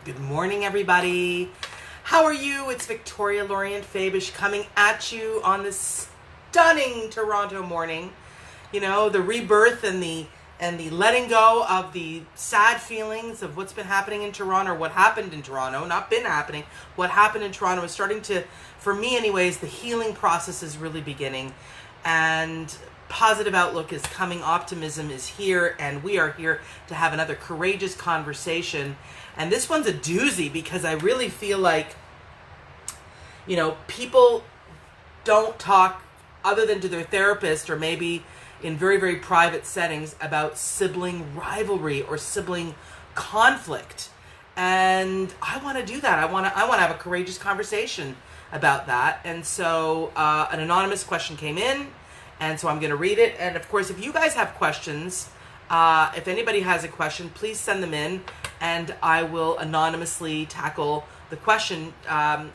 Good morning, everybody. How are you? It's Victoria Lorient Fabish coming at you on this stunning Toronto morning. You know, the rebirth and the letting go of the sad feelings of what's been happening in Toronto, or what happened in Toronto, not been happening. What happened in Toronto is starting to, for me anyways, the healing process is really beginning, and positive outlook is coming, optimism is here, and we are here to have another courageous conversation. And this one's a doozy because I really feel like, you know, people don't talk other than to their therapist or maybe in very, very private settings about sibling rivalry or sibling conflict. And I want to do that. I want to have a courageous conversation about that. And so an anonymous question came in, and so I'm going to read it. And of course, if you guys have questions, if anybody has a question, please send them in, and I will anonymously tackle the question,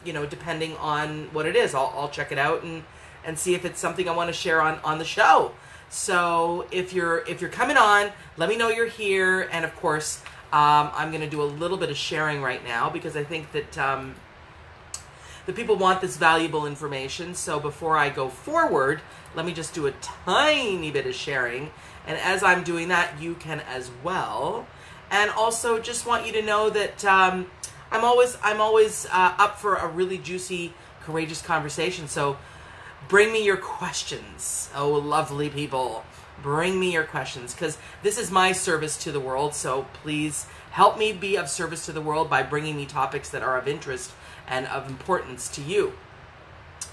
depending on what it is. I'll check it out and see if it's something I want to share on the show. So if you're coming on, let me know you're here. And of course, I'm going to do a little bit of sharing right now because I think that the people want this valuable information. So before I go forward, let me just do a tiny bit of sharing. And as I'm doing that, you can as well. And also just want you to know that I'm always up for a really juicy, courageous conversation. So bring me your questions. Oh, lovely people. Bring me your questions, because this is my service to the world. So please help me be of service to the world by bringing me topics that are of interest and of importance to you.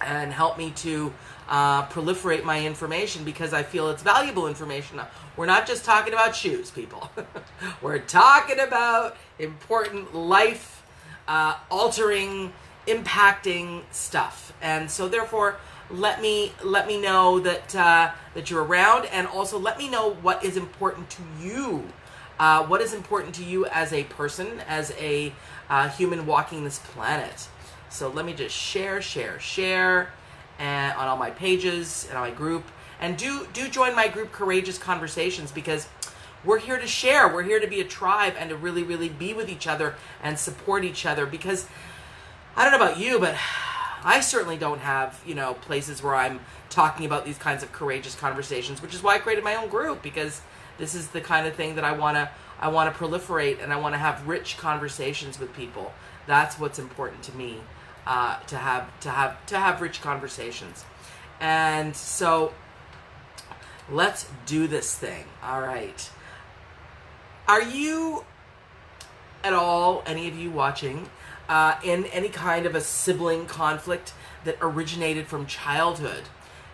And help me to proliferate my information, because I feel it's valuable information. We're not just talking about shoes, people. We're talking about important life altering, impacting stuff. And so therefore, let me know that you're around, and also let me know what is important to you. What is important to you as a person, as a human walking this planet. So let me just share and on all my pages and on my group. And do join my group, Courageous Conversations, because we're here to share. We're here to be a tribe and to really, really be with each other and support each other. Because I don't know about you, but I certainly don't have, places where I'm talking about these kinds of courageous conversations, which is why I created my own group, because this is the kind of thing that I want to proliferate, and I want to have rich conversations with people. That's what's important to me, to have rich conversations. And so let's do this thing. All right. Are you at all, any of you watching, in any kind of a sibling conflict that originated from childhood?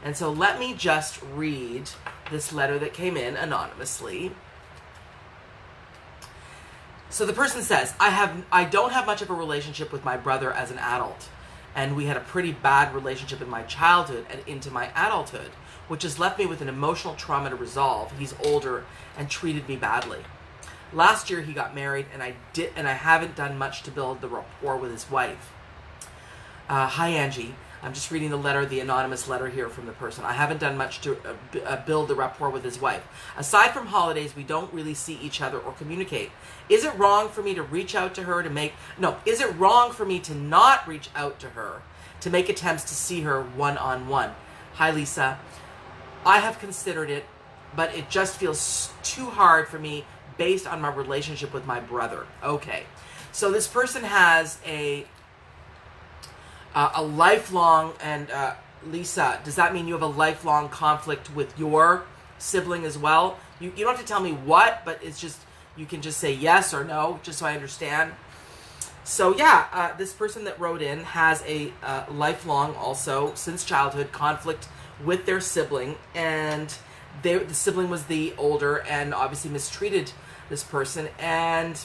And so let me just read this letter that came in anonymously. So the person says, I don't have much of a relationship with my brother as an adult, and we had a pretty bad relationship in my childhood and into my adulthood, which has left me with an emotional trauma to resolve. He's older and treated me badly. Last year he got married, and I haven't done much to build the rapport with his wife. Hi Angie, I'm just reading the anonymous letter here from the person. I haven't done much to build the rapport with his wife. Aside from holidays, we don't really see each other or communicate. Is it wrong for me to reach out to her is it wrong for me to not reach out to her to make attempts to see her one-on-one? Hi Lisa, I have considered it, but it just feels too hard for me based on my relationship with my brother. Okay, so this person has a lifelong, and Lisa, does that mean you have a lifelong conflict with your sibling as well? You don't have to tell me what, but it's just, you can just say yes or no, just so I understand. So yeah, this person that wrote in has a lifelong, also since childhood, conflict with their sibling, and the sibling was the older and obviously mistreated this person, and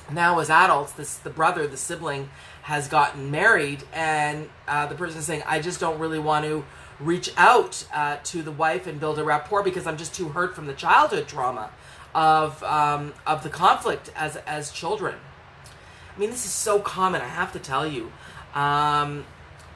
now as adults, the sibling has gotten married, and the person is saying, I just don't really want to reach out to the wife and build a rapport because I'm just too hurt from the childhood trauma of the conflict as children. I mean, this is so common, I have to tell you.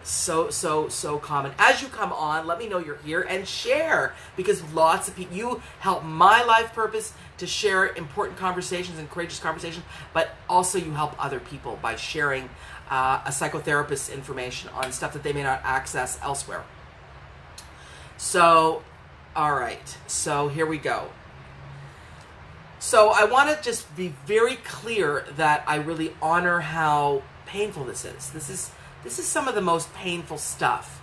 so common. As you come on, let me know you're here and share, because lots of people, you help my life purpose to share important conversations and courageous conversations, but also you help other people by sharing a psychotherapist's information on stuff that they may not access elsewhere. So, all right, so here we go. So I want to just be very clear that I really honor how painful this is. This is some of the most painful stuff.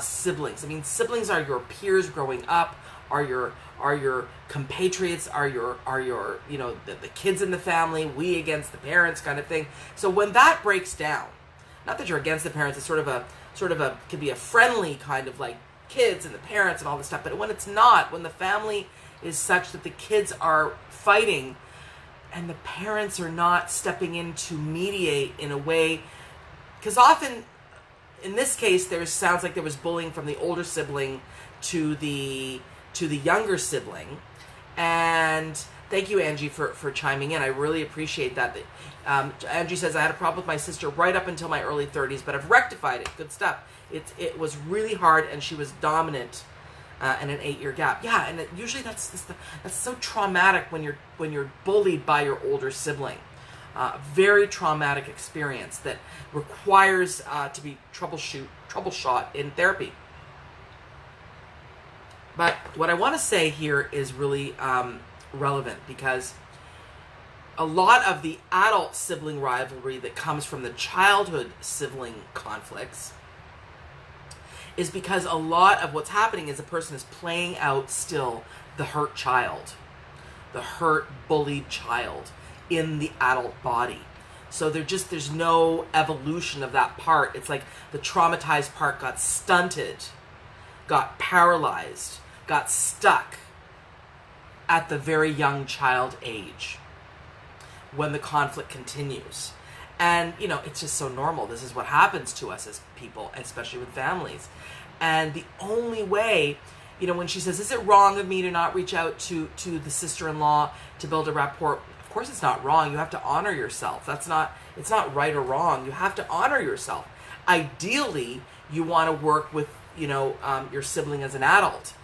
Siblings. I mean, siblings are your peers growing up, are your compatriots, are your the kids in the family, we against the parents kind of thing. So when that breaks down, not that you're against the parents, it's sort of a can be a friendly kind of like kids and the parents and all this stuff, but when it's not, when the family is such that the kids are fighting and the parents are not stepping in to mediate in a way, because often in this case sounds like there was bullying from the older sibling to the younger sibling. And thank you, Angie, for chiming in. I really appreciate that. Angie says, I had a problem with my sister right up until my early 30s, but I've rectified it. Good stuff. It was really hard, and she was dominant in an 8-year gap. Yeah, and usually that's so traumatic when you're bullied by your older sibling. Very traumatic experience that requires to be troubleshot in therapy. But what I want to say here is really relevant, because a lot of the adult sibling rivalry that comes from the childhood sibling conflicts is because a lot of what's happening is a person is playing out still the hurt child, the hurt, bullied child in the adult body. So there's no evolution of that part. It's like the traumatized part got stunted, got paralyzed, got stuck at the very young child age when the conflict continues. And, it's just so normal. This is what happens to us as people, especially with families. And the only way, when she says, is it wrong of me to not reach out to the sister-in-law to build a rapport? Of course it's not wrong. You have to honor yourself. It's not right or wrong. You have to honor yourself. Ideally, you want to work with, your sibling as an adult.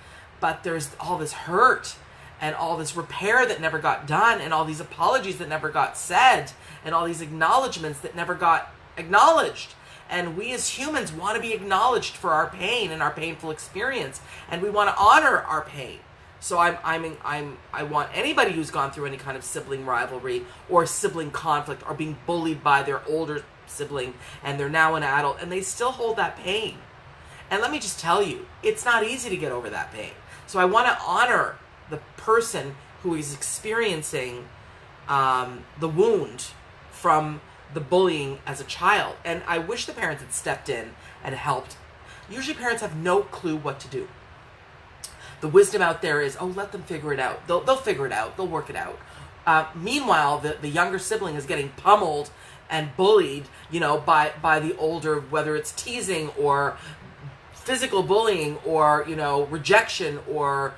But there's all this hurt and all this repair that never got done, and all these apologies that never got said, and all these acknowledgments that never got acknowledged. And we as humans want to be acknowledged for our pain and our painful experience, and we want to honor our pain. So I want anybody who's gone through any kind of sibling rivalry or sibling conflict or being bullied by their older sibling, and they're now an adult and they still hold that pain. And let me just tell you, it's not easy to get over that pain. So I want to honor the person who is experiencing the wound from the bullying as a child. And I wish the parents had stepped in and helped. Usually parents have no clue what to do. The wisdom out there is, let them figure it out. They'll figure it out. They'll work it out. Meanwhile, the younger sibling is getting pummeled and bullied, by the older, whether it's teasing or physical bullying or, rejection or,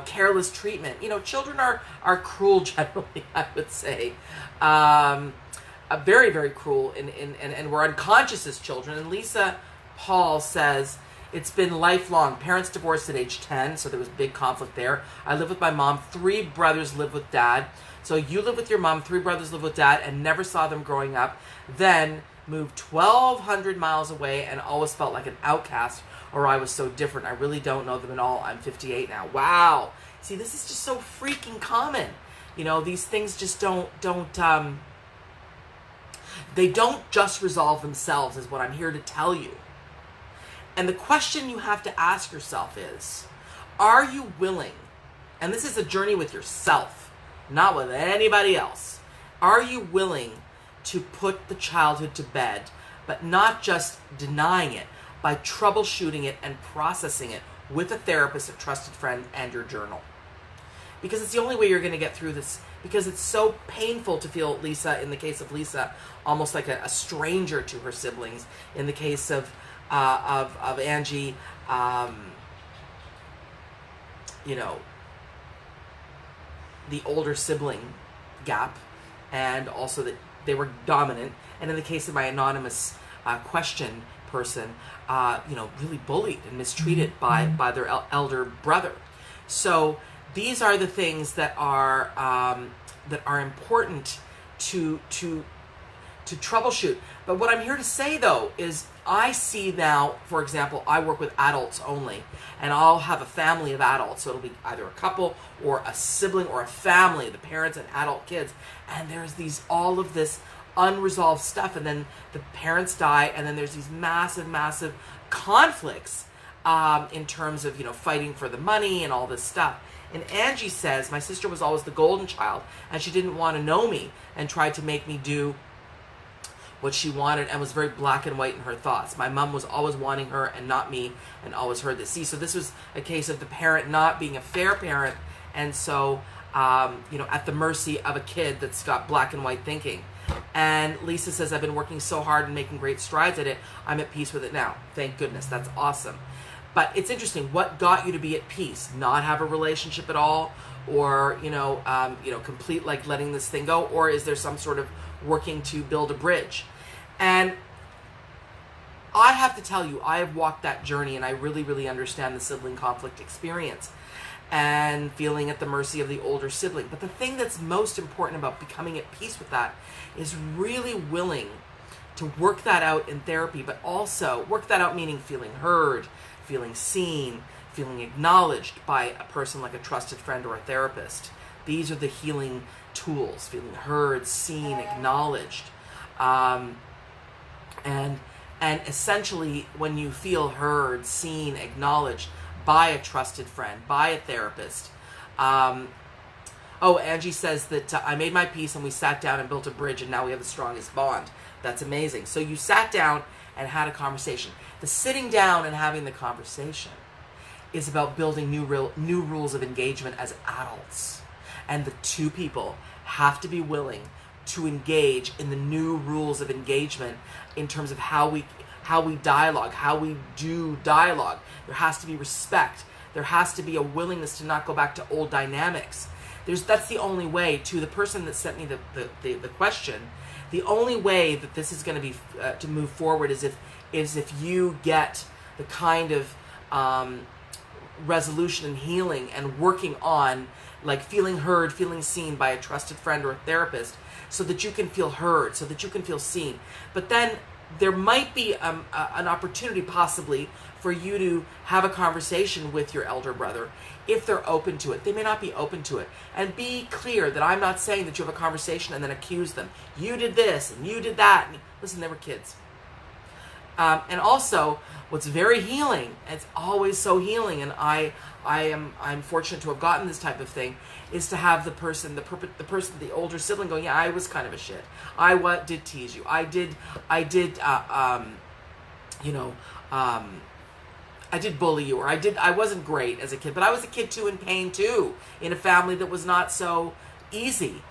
careless treatment. Children are cruel generally, I would say. Very, very cruel, and we're unconscious as children. And Lisa Paul says, it's been lifelong. Parents divorced at age 10, so there was big conflict there. I live with my mom. 3 brothers live with dad. So you live with your mom, 3 brothers live with dad, and never saw them growing up. Then moved 1,200 miles away and always felt like an outcast, or I was so different. I really don't know them at all. I'm 58 now. Wow. See, this is just so freaking common. These things just they don't just resolve themselves, is what I'm here to tell you. And the question you have to ask yourself is, are you willing, and this is a journey with yourself, not with anybody else, are you willing to put the childhood to bed, but not just denying it, by troubleshooting it and processing it with a therapist, a trusted friend, and your journal? Because it's the only way you're going to get through this, because it's so painful to feel, Lisa, in the case of Lisa, almost like a stranger to her siblings. In the case of Angie, the older sibling gap, and also that they were dominant. And in the case of my anonymous question, person, really bullied and mistreated by their elder brother. So these are the things that are important to troubleshoot. But what I'm here to say, though, is I see now, for example, I work with adults only, and I'll have a family of adults. So it'll be either a couple or a sibling or a family, the parents and adult kids. And there's all of this unresolved stuff, and then the parents die, and then there's these massive, massive conflicts in terms of, fighting for the money and all this stuff. And Angie says, my sister was always the golden child, and she didn't want to know me and tried to make me do what she wanted and was very black and white in her thoughts. My mom was always wanting her and not me, and always heard this. See, so this was a case of the parent not being a fair parent, and so, at the mercy of a kid that's got black and white thinking. And Lisa says, I've been working so hard and making great strides at it. I'm at peace with it now. Thank goodness. That's awesome. But it's interesting. What got you to be at peace? Not have a relationship at all? Or, complete like letting this thing go? Or is there some sort of working to build a bridge? And I have to tell you, I have walked that journey, and I really, really understand the sibling conflict experience and feeling at the mercy of the older sibling. But the thing that's most important about becoming at peace with that is really willing to work that out in therapy, but also work that out meaning feeling heard, feeling seen, feeling acknowledged by a person like a trusted friend or a therapist. These are the healing tools: feeling heard, seen, acknowledged. And essentially, when you feel heard, seen, acknowledged by a trusted friend, by a therapist. Angie says that I made my peace and we sat down and built a bridge, and now we have the strongest bond. That's amazing. So you sat down and had a conversation. The sitting down and having the conversation is about building new rules of engagement as adults. And the two people have to be willing to engage in the new rules of engagement in terms of how we dialogue, how we do dialogue. There has to be respect. There has to be a willingness to not go back to old dynamics. That's the only way. To the person that sent me the question, the only way that this is going to be to move forward is if you get the kind of resolution and healing and working on, like, feeling heard, feeling seen by a trusted friend or a therapist, so that you can feel heard, so that you can feel seen. But then there might be an opportunity possibly for you to have a conversation with your elder brother if they're open to it. They may not be open to it. And be clear that I'm not saying that you have a conversation and then accuse them. You did this and you did that. And listen, they were kids. And also, what's very healing, it's always so healing, and I'm fortunate to have gotten this type of thing, is to have the person, the older sibling going, yeah, I was kind of a shit. I did tease you. I did bully you, or I wasn't great as a kid, but I was a kid too, in pain too, in a family that was not so easy.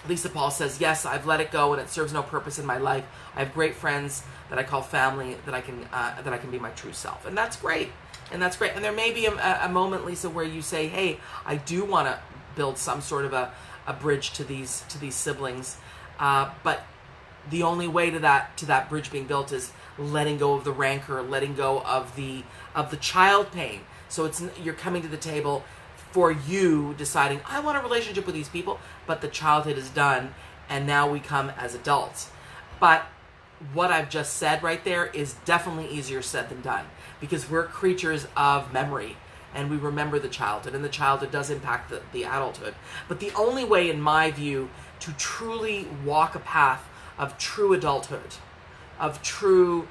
Lisa Paul says, yes, I've let it go and it serves no purpose in my life. I have great friends that I call family, that I can be my true self. And that's great. And that's great. And there may be a moment, Lisa, where you say, hey, I do want to build some sort of a bridge to these siblings. But the only way to that bridge being built is letting go of the rancor, letting go of the child pain. So you're coming to the table for you deciding, I want a relationship with these people, but the childhood is done, and now we come as adults. But what I've just said right there is definitely easier said than done, because we're creatures of memory, and we remember the childhood, and the childhood does impact the adulthood. But the only way, in my view, to truly walk a path of true adulthood, of true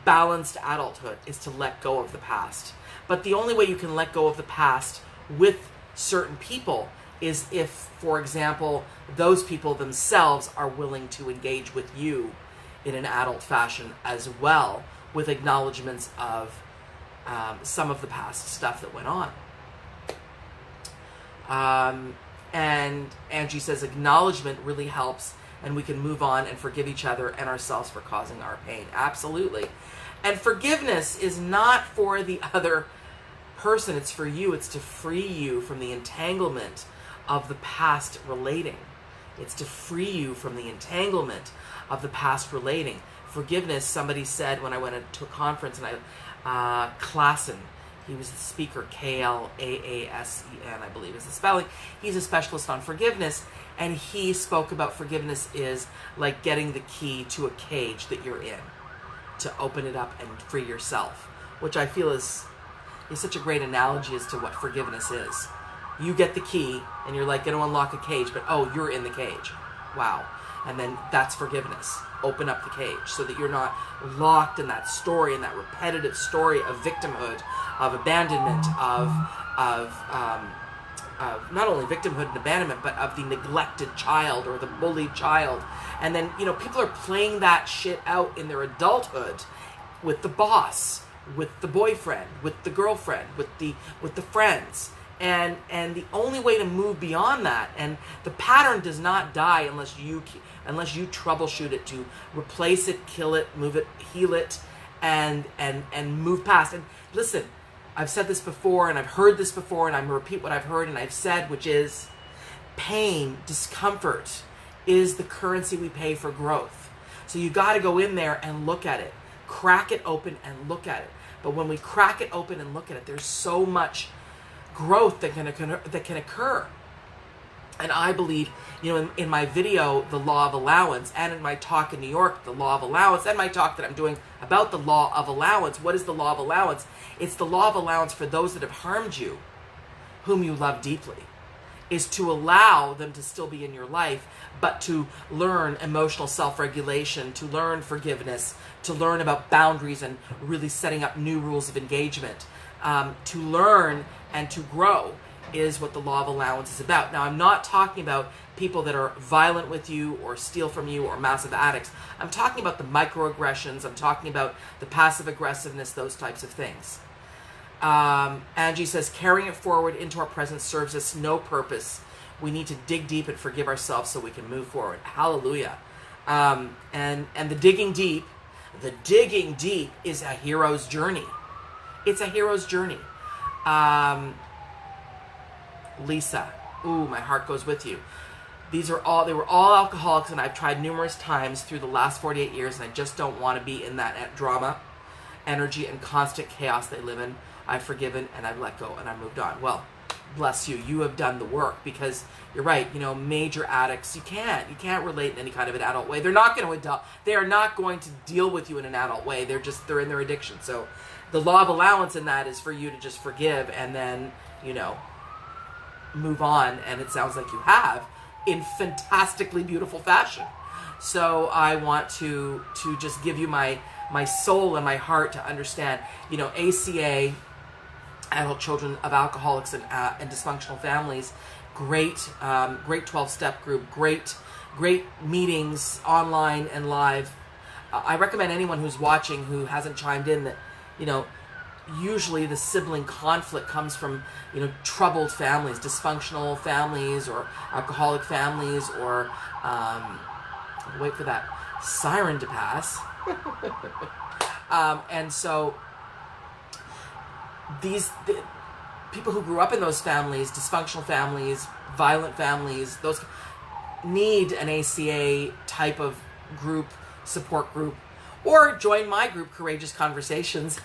balanced adulthood, is to let go of the past. But the only way you can let go of the past with certain people is if, for example, those people themselves are willing to engage with you in an adult fashion as well, with acknowledgments of some of the past stuff that went on. And Angie says acknowledgement really helps, and we can move on and forgive each other and ourselves for causing our pain. Absolutely. And forgiveness is not for the other person, it's for you. It's to free you from the entanglement of the past relating. It's to free you from the entanglement of the past relating. Forgiveness, somebody said when I went to a conference, and Klassen, he was the speaker, K-L-A-A-S-E-N, I believe is the spelling. He's a specialist on forgiveness, and he spoke about forgiveness is like getting the key to a cage that you're in, to open it up and free yourself, which I feel is such a great analogy as to what forgiveness is. You get the key, and you're like going to unlock a cage, but oh, you're in the cage. Wow. And then that's forgiveness. Open up the cage so that you're not locked in that story, in that repetitive story of victimhood, of abandonment, of not only victimhood and abandonment, but of the neglected child or the bullied child. And then, people are playing that shit out in their adulthood with the boss, with the boyfriend, with the girlfriend, with the friends. And the only way to move beyond that, and the pattern does not die unless you troubleshoot it, to replace it, kill it, move it, heal it, and move past. And listen, I've said this before, and I've heard this before, and I'm going to repeat what I've heard and I've said, which is pain, discomfort is the currency we pay for growth. So you got to go in there and look at it, crack it open and look at it. But when we crack it open and look at it, there's so much growth that can occur. And I believe, in my video, The Law of Allowance, and in my talk in New York, The Law of Allowance, and my talk that I'm doing about the Law of Allowance. What is the Law of Allowance? It's the Law of Allowance for those that have harmed you, whom you love deeply, is to allow them to still be in your life, but to learn emotional self-regulation, to learn forgiveness, to learn about boundaries and really setting up new rules of engagement, to learn and to grow is what the Law of Allowance is about. Now, I'm not talking about people that are violent with you or steal from you or massive addicts. I'm talking about the microaggressions. I'm talking about the passive aggressiveness, those types of things. Angie says, carrying it forward into our present serves us no purpose. We need to dig deep and forgive ourselves so we can move forward. Hallelujah. And the digging deep is a hero's journey. It's a hero's journey. Lisa, ooh, my heart goes with you. They were all alcoholics, and I've tried numerous times through the last 48 years, and I just don't want to be in that drama, energy, and constant chaos they live in. I've forgiven, and I've let go, and I've moved on. Well, bless you. You have done the work, because you're right. Major addicts, you can't relate in any kind of an adult way. They are not going to deal with you in an adult way. They're in their addiction. So the Law of Allowance in that is for you to just forgive and then, move on. And it sounds like you have, in fantastically beautiful fashion. So I want to just give you my soul and my heart to understand, ACA, Adult Children of Alcoholics and Dysfunctional Families, great 12-step group, great meetings online and live. I recommend anyone who's watching who hasn't chimed in that, usually the sibling conflict comes from, troubled families, dysfunctional families, or alcoholic families, or wait for that siren to pass. And so the people who grew up in those families, dysfunctional families, violent families, those need an ACA type of group, support group, or join my group, Courageous Conversations,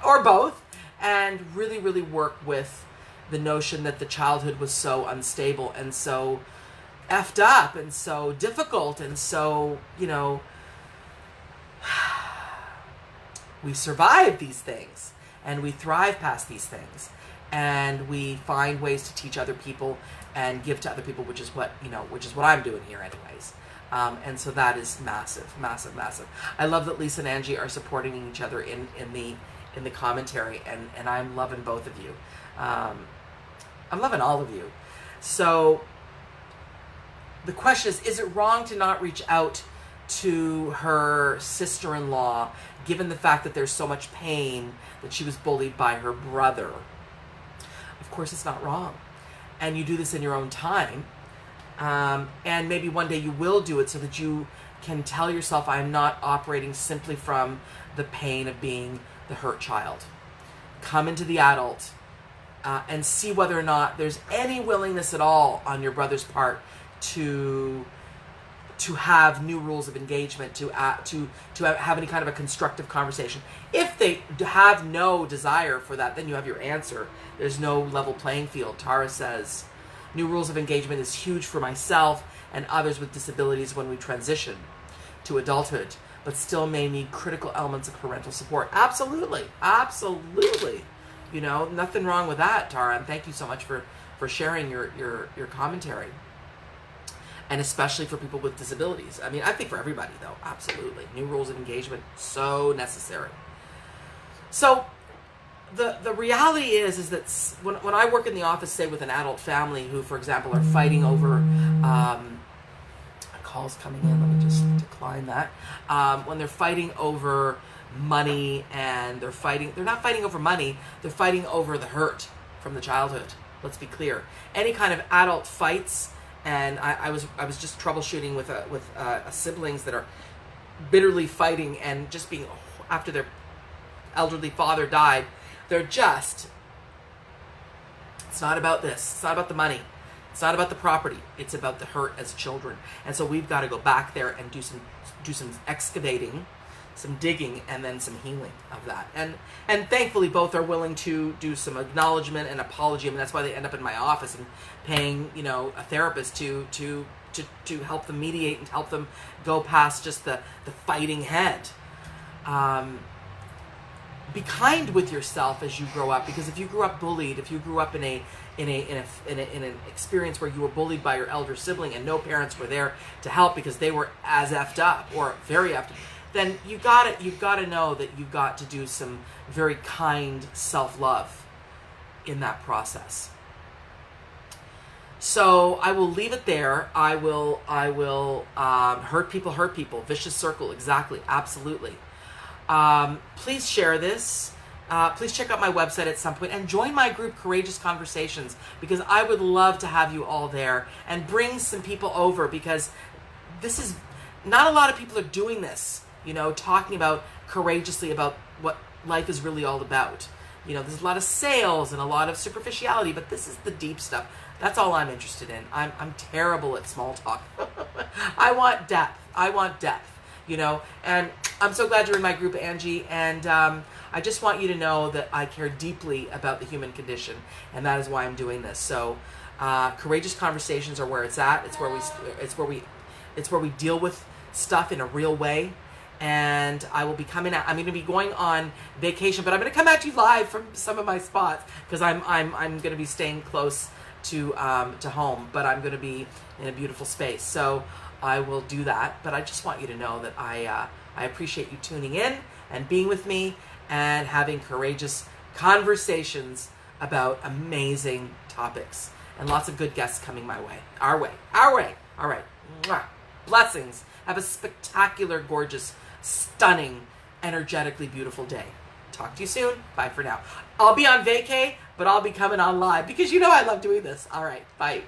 or both, and really, really work with the notion that the childhood was so unstable and so effed up and so difficult and so, we survive these things and we thrive past these things, and we find ways to teach other people and give to other people, which is what I'm doing here anyways. And so that is massive, massive, massive. I love that Lisa and Angie are supporting each other in the commentary, and I'm loving both of you. I'm loving all of you. So the question is it wrong to not reach out to her sister-in-law, given the fact that there's so much pain that she was bullied by her brother? Of course it's not wrong. And you do this in your own time. And maybe one day you will do it so that you can tell yourself, I'm not operating simply from the pain of being the hurt child. Come into the adult and see whether or not there's any willingness at all on your brother's part to have new rules of engagement, to have any kind of a constructive conversation. If they have no desire for that, then you have your answer. There's no level playing field. Tara says, new rules of engagement is huge for myself and others with disabilities when we transition to adulthood, but still may need critical elements of parental support. Absolutely. Absolutely. You know, nothing wrong with that, Tara. And thank you so much for sharing your commentary. And especially for people with disabilities. I mean, I think for everybody, though. Absolutely. New rules of engagement, so necessary. So the reality is that when I work in the office, say with an adult family who, for example, are fighting over, a call's coming in, let me just decline that. When they're fighting over money and they're not fighting over money, they're fighting over the hurt from the childhood. Let's be clear. Any kind of adult fights, and I was just troubleshooting with siblings that are bitterly fighting and just being, after their elderly father died, it's not about this. It's not about the money. It's not about the property. It's about the hurt as children. And so we've got to go back there and do some excavating, some digging, and then some healing of that. And thankfully both are willing to do some acknowledgement and apology. I mean, that's why they end up in my office and paying, you know, a therapist to help them mediate and help them go past just the fighting head. Be kind with yourself as you grow up, because if you grew up bullied, if you grew up in an experience where you were bullied by your elder sibling and no parents were there to help because they were as effed up or very effed up, then you've got to know that you've got to do some very kind self-love in that process. So I will leave it there. I will hurt people, vicious circle, exactly, absolutely. Please share this. Please check out my website at some point and join my group, Courageous Conversations, because I would love to have you all there and bring some people over, because this is, not a lot of people are doing this, you know, talking about courageously about what life is really all about. You know, there's a lot of sales and a lot of superficiality, but this is the deep stuff. That's all I'm interested in. I'm terrible at small talk. I want depth, you know, and I'm so glad you're in my group, Angie, and I just want you to know that I care deeply about the human condition, and that is why I'm doing this. So Courageous Conversations are where it's at. It's where we deal with stuff in a real way. And I will be coming out. I'm going to be going on vacation, but I'm going to come at you live from some of my spots, because I'm going to be staying close to home, but I'm going to be in a beautiful space. So I will do that. But I just want you to know that I appreciate you tuning in and being with me and having courageous conversations about amazing topics, and lots of good guests coming my way. Our way. All right. Mwah. Blessings. Have a spectacular, gorgeous, stunning, energetically beautiful day. Talk to you soon. Bye for now. I'll be on vacay, but I'll be coming on live, because you know I love doing this. All right. Bye.